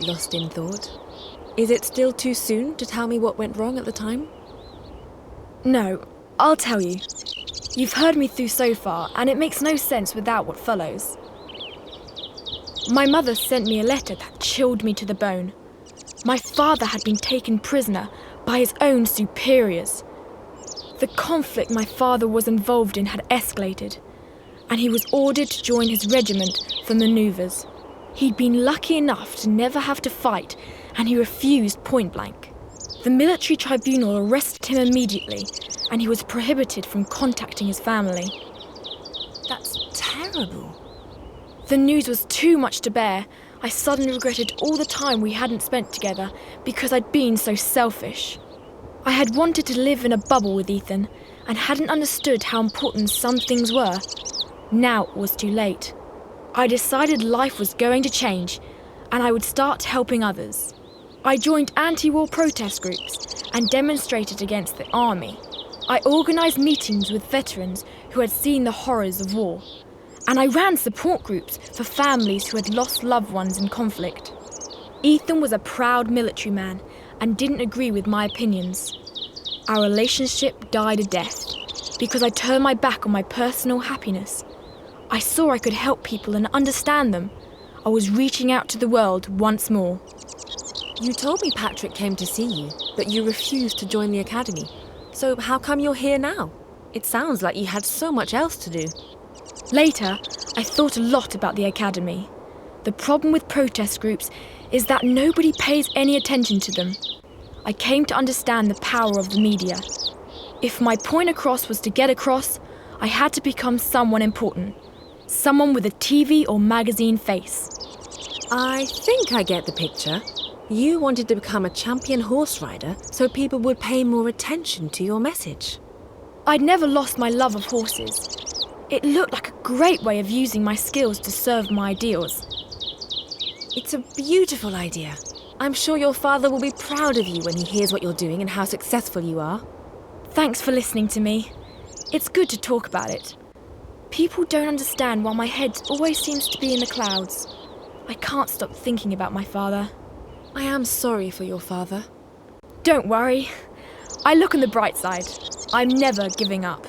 lost in thought. Is it still too soon to tell me what went wrong at the time? No, I'll tell you. You've heard me through so far, and it makes no sense without what follows. My mother sent me a letter that chilled me to the bone. My father had been taken prisoner by his own superiors. The conflict my father was involved in had escalated, and he was ordered to join his regiment for manoeuvres. He'd been lucky enough to never have to fight, and he refused point blank. The military tribunal arrested him immediately, and he was prohibited from contacting his family. That's terrible. The news was too much to bear. I suddenly regretted all the time we hadn't spent together because I'd been so selfish. I had wanted to live in a bubble with Ethan and hadn't understood how important some things were. Now it was too late. I decided life was going to change and I would start helping others. I joined anti-war protest groups and demonstrated against the army. I organised meetings with veterans who had seen the horrors of war. And I ran support groups for families who had lost loved ones in conflict. Ethan was a proud military man and didn't agree with my opinions. Our relationship died a death because I turned my back on my personal happiness. I saw I could help people and understand them. I was reaching out to the world once more. You told me Patrick came to see you, but you refused to join the academy. So how come you're here now? It sounds like you had so much else to do. Later, I thought a lot about the academy. The problem with protest groups is that nobody pays any attention to them. I came to understand the power of the media. If my point across was to get across, I had to become someone important. Someone with a TV or magazine face. I think I get the picture. You wanted to become a champion horse rider so people would pay more attention to your message. I'd never lost my love of horses. It looked like a great way of using my skills to serve my ideals. It's a beautiful idea. I'm sure your father will be proud of you when he hears what you're doing and how successful you are. Thanks for listening to me. It's good to talk about it. People don't understand why my head always seems to be in the clouds. I can't stop thinking about my father. I am sorry for your father. Don't worry. I look on the bright side. I'm never giving up.